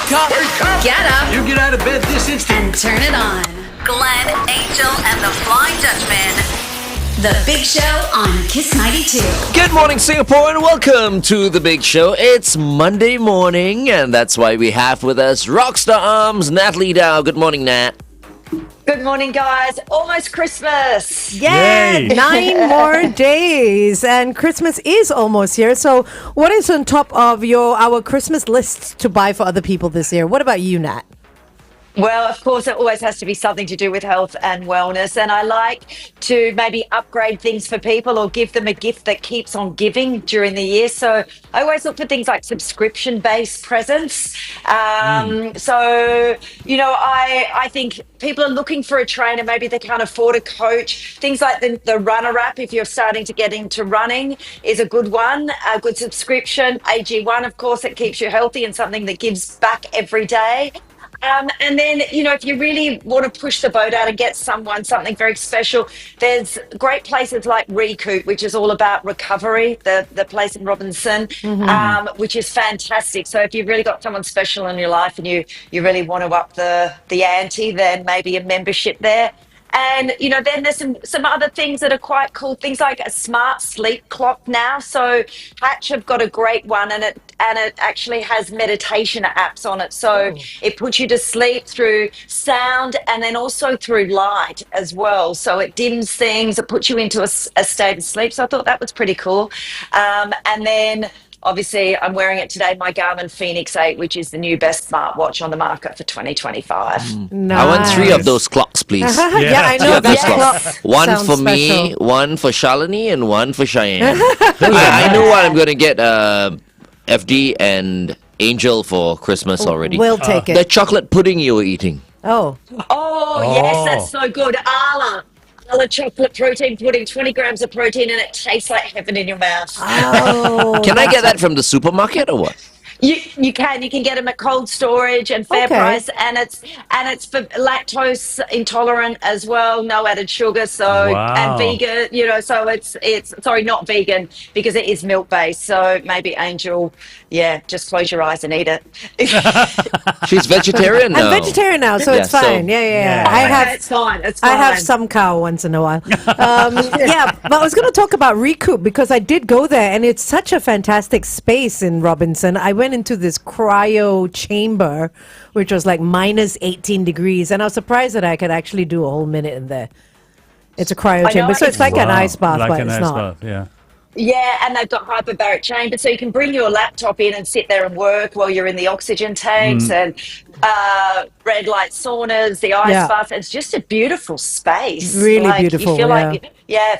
Wake up! Get up You get out of bed this instant. and turn it on. Glenn, Angel, and the Flying Dutchman. The Big Show on Kiss 92. Good morning, Singapore, and welcome to The Big Show. It's Monday morning, and that's why we have with us Rockstararms, Natalie Dau. Good morning, Nat. Good morning, guys. Almost Christmas. Yay! 9 more days, and Christmas is almost here. So, what is on top of our Christmas list to buy for other people this year? What about you, Nat? Well, of course, it always has to be something to do with health and wellness. And I like to maybe upgrade things for people or give them a gift that keeps on giving during the year. So I always look for things like subscription-based presents. So, you know, I think people are looking for a trainer. Maybe they can't afford a coach. Things like the runner app, if you're starting to get into running, is a good one, a good subscription. AG1, of course, it keeps you healthy and something that gives back every day. And then, you know, if you really want to push the boat out and get someone something very special, there's great places like Recoup, which is all about recovery, the place in Robinson, which is fantastic. So if you've really got someone special in your life and you really want to up the ante, then maybe a membership there. And, you know, then there's some other things that are quite cool, things like a smart sleep clock now. So Hatch have got a great one, and it actually has meditation apps on it. So it puts you to sleep through sound and then also through light as well. So it dims things, it puts you into a state of sleep. So I thought that was pretty cool. And then obviously, I'm wearing it today, my Garmin Phoenix 8, which is the new best smartwatch on the market for 2025. Nice. I want 3 of those clocks, please. Yeah, I know Those that clocks. clock. One sounds for me, special. one for Shalini, and one for Cheyenne. I know what I'm going to get FD and Angel for Christmas already. We'll take The it. chocolate pudding you were eating. Oh, Yes, that's so good. Ala chocolate protein pudding, 20 grams of protein, and it tastes like heaven in your mouth. Can I get that from the supermarket or what? You can get them at cold storage and fair Okay. price, and it's for lactose intolerant as well, no added sugar, so Wow. and vegan, you know, so it's sorry, not vegan because it is milk based. So maybe Angel, just close your eyes and eat it. She's vegetarian now. I'm vegetarian now, so Yeah, it's fine. Yeah. I have. It's fine. I have some cow once in a while. But I was going to talk about Recoup because I did go there, and it's such a fantastic space in Robinson. I went into this cryo chamber, which was like minus 18 degrees, and I was surprised that I could actually do a whole minute in there. It's a cryo chamber, so it's like an ice bath, like but an it's ice not. bath, yeah. Yeah, and they've got hyperbaric chambers, so you can bring your laptop in and sit there and work while you're in the oxygen tanks and red light saunas, the ice bath. It's just a beautiful space. Really beautiful, You feel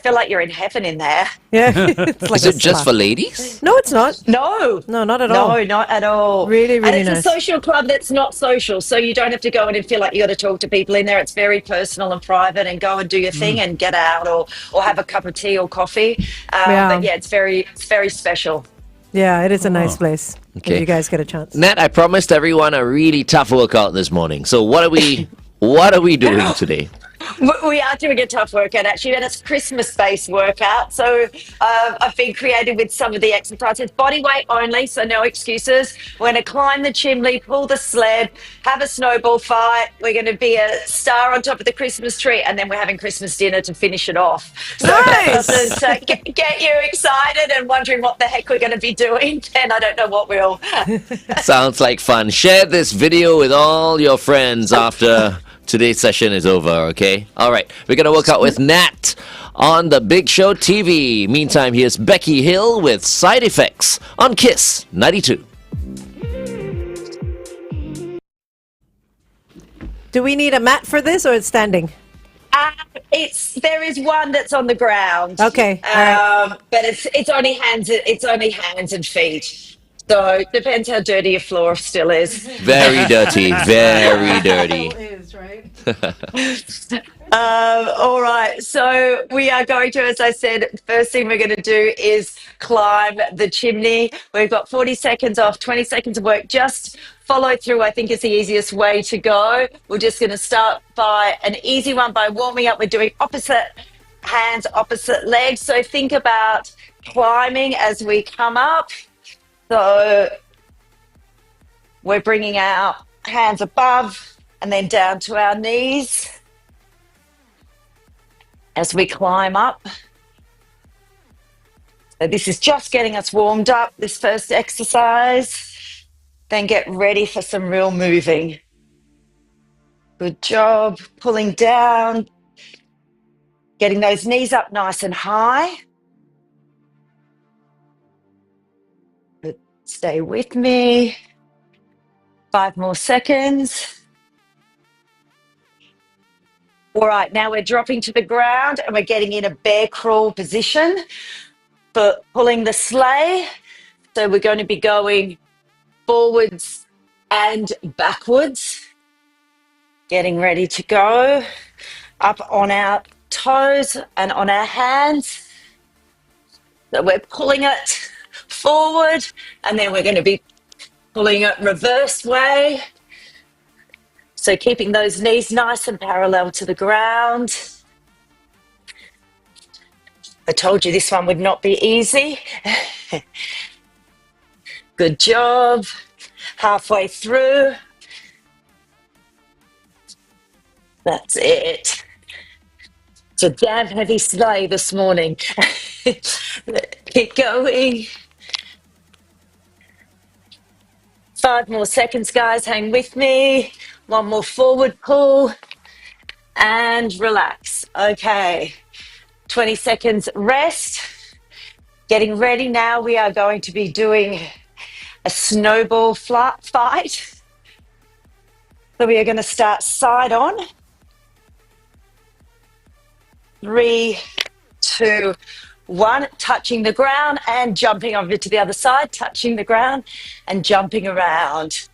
feel like you're in heaven in there. Yeah, it's like Is a it just spa. for ladies? No, it's not. No, not at all. No, not at all. Really, really and it's nice. a social club that's not social, so you don't have to go in and feel like you got to talk to people in there. It's very personal and private, and go and do your thing and get out or have a cup of tea or coffee. But yeah, it's very special. Yeah, it is a nice place. Okay. If you guys get a chance. Nat, I promised everyone a really tough workout this morning. So what are we doing today? We are doing a tough workout, actually, and it's Christmas-based workout. So I've been creative with some of the exercises. Body weight only, so no excuses. We're going to climb the chimney, pull the sled, have a snowball fight. We're going to be a star on top of the Christmas tree, and then we're having Christmas dinner to finish it off. So if that doesn't get you excited and wondering what the heck we're going to be doing, then I don't know what will. Sounds like fun. Share this video with all your friends after today's session is over, okay? All right, we're going to work out with Nat on the Big Show TV. Meantime, here's Becky Hill with Side Effects on Kiss 92. Do we need a mat for this, or it's standing? There is one that's on the ground. Okay, all right. But it's only hands. It's only hands and feet. So it depends how dirty your floor still is. Very dirty, very dirty. Is, right? All right. So we are going to, as I said, first thing we're going to do is climb the chimney. We've got 40 seconds off, 20 seconds of work. Just follow through, I think, is the easiest way to go. We're just going to start by an easy one by warming up. We're doing opposite hands, opposite legs. So think about climbing as we come up. So We're bringing our hands above and then down to our knees as we climb up. So this is just getting us warmed up, this first exercise. Then get ready for some real moving. Good job. Pulling down, getting those knees up nice and high. Good. Stay with me. 5 more seconds. All right, now we're dropping to the ground and we're getting in a bear crawl position, but pulling the sleigh. So we're going to be going forwards and backwards. Getting ready to go. Up on our toes and on our hands. So we're pulling it forward and then we're going to be pulling it reverse way. So keeping those knees nice and parallel to the ground. I told you this one would not be easy. Good job. Halfway through. That's it. It's a damn heavy sleigh this morning. Keep going. 5 more seconds, guys. Hang with me. 1 more forward pull. And relax. Okay. 20 seconds rest. Getting ready now. We are going to be doing a snowball fight. So we are going to start side on. 3, 2, 1. Touching the ground and jumping over to the other side. Touching the ground and jumping around.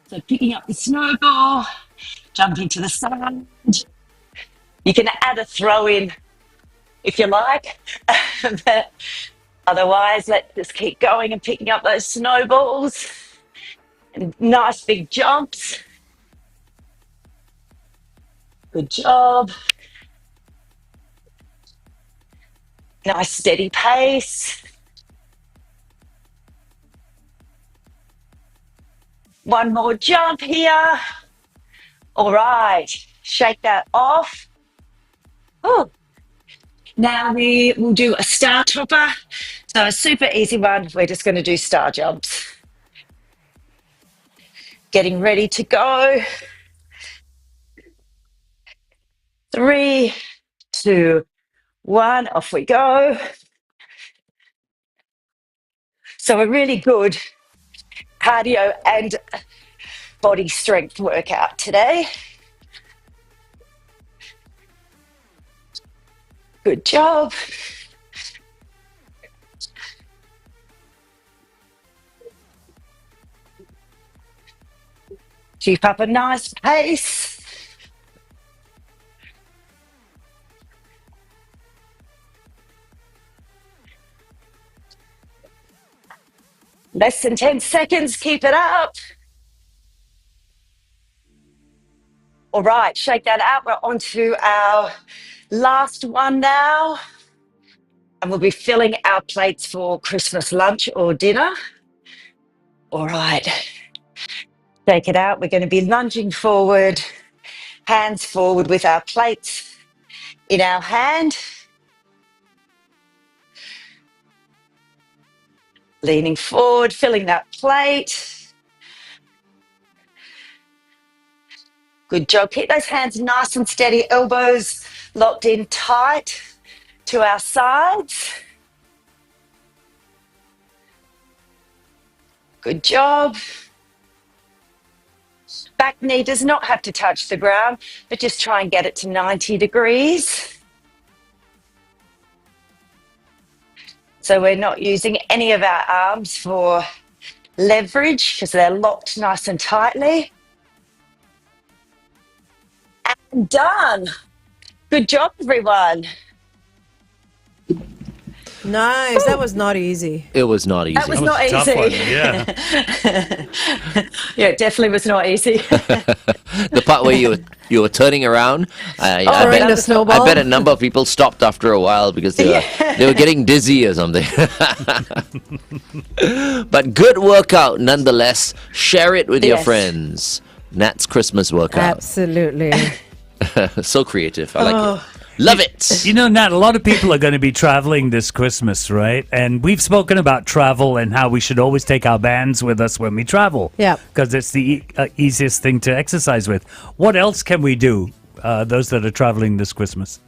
So picking up the snowball, jumping to the side. You can add a throw in if you like. But otherwise, let's just keep going and picking up those snowballs. And nice big jumps. Good job. Nice steady pace. 1 more jump here. All right, shake that off. Oh, now we will do a star topper. So a super easy one. We're just going to do star jumps. Getting ready to go. 3, 2, 1. Off we go. So a really good cardio and body strength workout today. Good job. Keep up a nice pace. Less than 10 seconds, keep it up. All right, shake that out. We're on to our last one now. And we'll be filling our plates for Christmas lunch or dinner. All right, shake it out. We're going to be lunging forward, hands forward with our plates in our hand. Leaning forward, filling that plate. Good job. Keep those hands nice and steady, elbows locked in tight to our sides. Good job. Back knee does not have to touch the ground, but just try and get it to 90 degrees. So we're not using any of our arms for leverage because they're locked nice and tightly. And done. Good job, everyone. Nice. That was not easy. It was not easy. That was That not was a tough easy. one, yeah. Yeah, it definitely was not easy. The part where you were turning around, I Throwing the bet snowball. I bet a number of people stopped after a while because they were getting dizzy or something. But good workout nonetheless. Share it with your Yes. friends. Nat's Christmas workout. Absolutely. So creative. I like it. Love it. You know, Nat, a lot of people are going to be traveling this Christmas, right? And we've spoken about travel and how we should always take our bands with us when we travel. Yeah. Because it's the easiest thing to exercise with. What else can we do, those that are traveling this Christmas?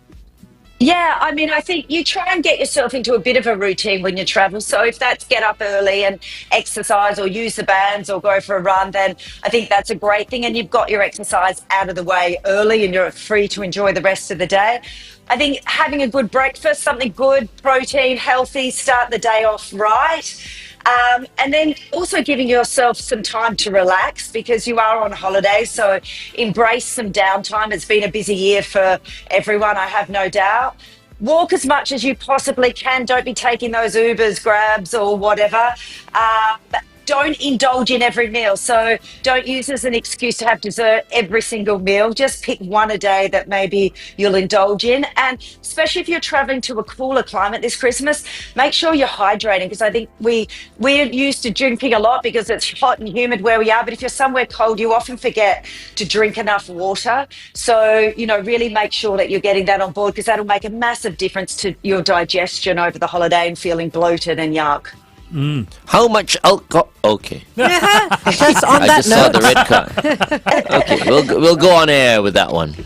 Yeah, I mean, I think you try and get yourself into a bit of a routine when you travel. So if that's get up early and exercise or use the bands or go for a run, then I think that's a great thing. And you've got your exercise out of the way early and you're free to enjoy the rest of the day. I think having a good breakfast, something good, protein, healthy, start the day off right. And then also giving yourself some time to relax because you are on holiday. So embrace some downtime. It's been a busy year for everyone, I have no doubt. Walk as much as you possibly can. Don't be taking those Ubers, Grabs, or whatever. Don't indulge in every meal. So don't use as an excuse to have dessert every single meal. Just pick one a day that maybe you'll indulge in. And especially if you're traveling to a cooler climate this Christmas, make sure you're hydrating because I think we're used to drinking a lot because it's hot and humid where we are. But if you're somewhere cold, you often forget to drink enough water. So, really make sure that you're getting that on board because that'll make a massive difference to your digestion over the holiday and feeling bloated and yuck. How much alcohol? Okay. Just on I that just saw note. the red card. Okay, we'll go on air with that one.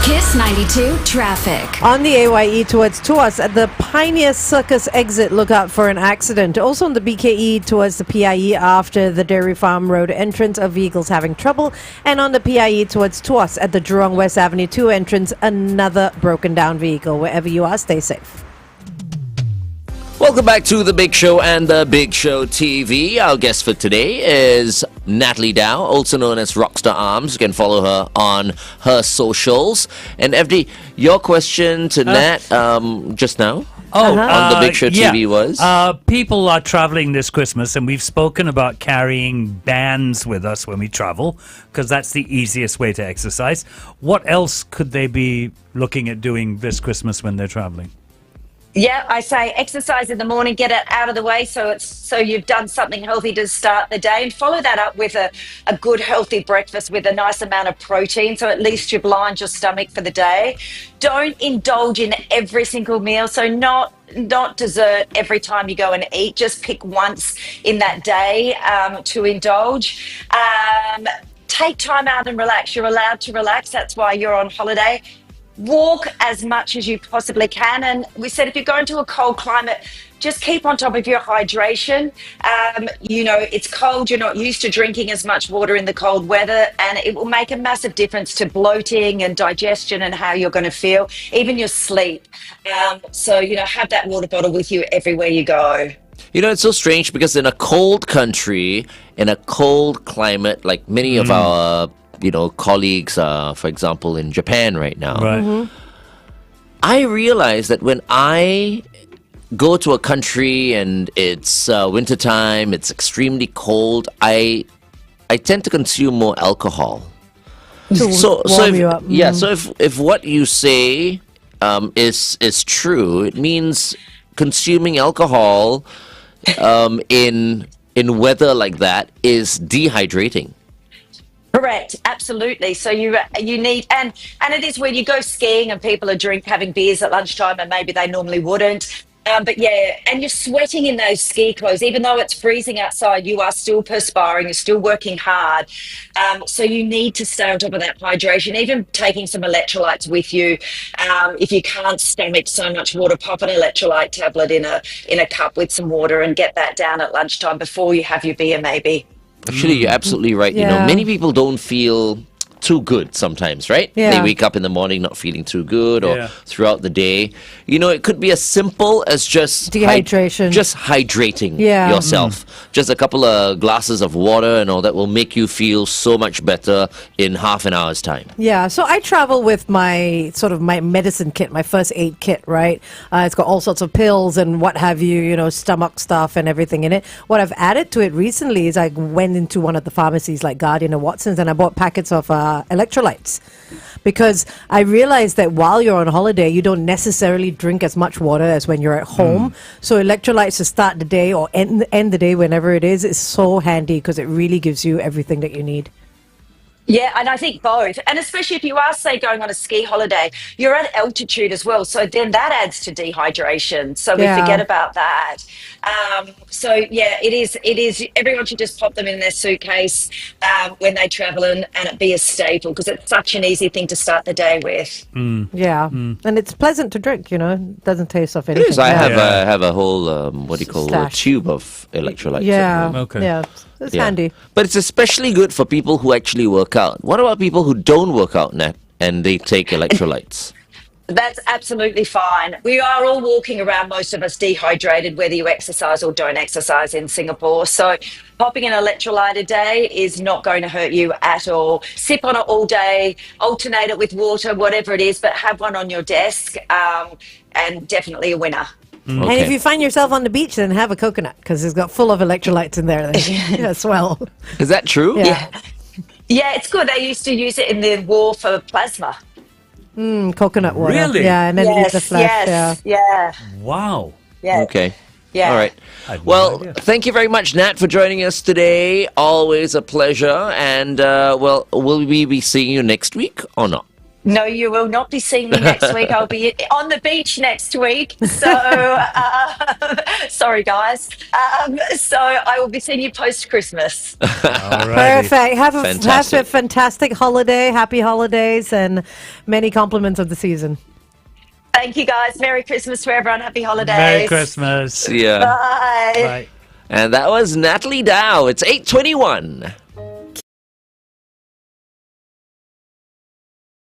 Kiss 92 traffic. On the AYE towards Tuas at the Pioneer Circus exit, look out for an accident. Also on the BKE towards the PIE after the Dairy Farm Road entrance, of vehicles having trouble. And on the PIE towards Tuas at the Jurong West Avenue 2 entrance, another broken down vehicle. Wherever you are, stay safe. Welcome back to The Big Show and The Big Show TV. Our guest for today is Natalie Dau, also known as Rockstararms. You can follow her on her socials. And FD, your question to Nat just now on The Big Show TV was? People are traveling this Christmas, and we've spoken about carrying bands with us when we travel, because that's the easiest way to exercise. What else could they be looking at doing this Christmas when they're traveling? Yeah, I say exercise in the morning, get it out of the way so you've done something healthy to start the day, and follow that up with a good healthy breakfast with a nice amount of protein, so at least you've lined your stomach for the day. Don't indulge in every single meal, so not dessert every time you go and eat. Just pick once in that day to indulge. Take time out and relax. You're allowed to relax. That's why you're on holiday. Walk as much as you possibly can. And we said if you're going to a cold climate, just keep on top of your hydration. It's cold. You're not used to drinking as much water in the cold weather, and it will make a massive difference to bloating and digestion and how you're going to feel, even your sleep. So have that water bottle with you everywhere you go. It's so strange because in a cold country, in a cold climate, like many of our colleagues, for example, in Japan right now. Right. I realize that when I go to a country and it's wintertime, it's extremely cold, I tend to consume more alcohol. So if what you say is true, it means consuming alcohol in weather like that is dehydrating. Correct, absolutely. So you need, and it is when you go skiing and people are having beers at lunchtime and maybe they normally wouldn't. But yeah, and you're sweating in those ski clothes, even though it's freezing outside, you are still perspiring, you're still working hard. So you need to stay on top of that hydration, even taking some electrolytes with you. If you can't stomach so much water, pop an electrolyte tablet in a cup with some water and get that down at lunchtime before you have your beer maybe. Actually, you're absolutely right. Yeah. Many people don't feel too good sometimes, right? Yeah. They wake up in the morning not feeling too good, or Yeah. throughout the day. You know, it could be as simple as just Dehydration. just hydrating Yeah. yourself. Just a couple of glasses of water and all that will make you feel so much better in half an hour's time. Yeah, so I travel with my my medicine kit, my first aid kit, right? It's got all sorts of pills and what have you, stomach stuff and everything in it. What I've added to it recently is I went into one of the pharmacies like Guardian or Watson's, and I bought packets of electrolytes, because I realized that while you're on holiday, you don't necessarily drink as much water as when you're at home. So electrolytes to start the day or end the day, whenever it is so handy, because it really gives you everything that you need. Yeah, and I think both. And especially if you are, say, going on a ski holiday, you're at altitude as well. So then that adds to dehydration. So we Yeah. forget about that. So, yeah, it is. Everyone should just pop them in their suitcase when they travel, and it be a staple, because it's such an easy thing to start the day with. Yeah, and it's pleasant to drink. It doesn't taste of It anything. is. I Yeah. have a whole what do you call a Stash. tube of electrolytes. at Yeah, home. Okay. yeah, it's Yeah. handy. But it's especially good for people who actually work out. What about people who don't work out, Nat, and they take electrolytes? That's absolutely fine. We are all walking around, most of us dehydrated, whether you exercise or don't exercise in Singapore. So popping an electrolyte a day is not going to hurt you at all. Sip on it all day, alternate it with water, whatever it is, but have one on your desk, and definitely a winner. And Okay. if you find yourself on the beach, then have a coconut, because it's got full of electrolytes in there then, as well. Is that true? Yeah. Yeah, it's good. They used to use it in the war for plasma. Coconut water. Really? Yeah, and then eat the flesh. yes, yeah, Wow. yeah. Okay. Yeah. All right. I had no Well, idea. thank you very much, Nat, for joining us today. Always a pleasure. And, will we be seeing you next week or not? No, you will not be seeing me next week. I'll be on the beach next week. So, sorry, guys. So I will be seeing you post-Christmas. Alrighty. Perfect. Have a Fantastic. fantastic holiday. Happy holidays, and many compliments of the season. Thank you, guys. Merry Christmas to everyone. Happy holidays. Merry Christmas. Yeah. Bye. Bye. And that was Natalie Dau. It's 8:21.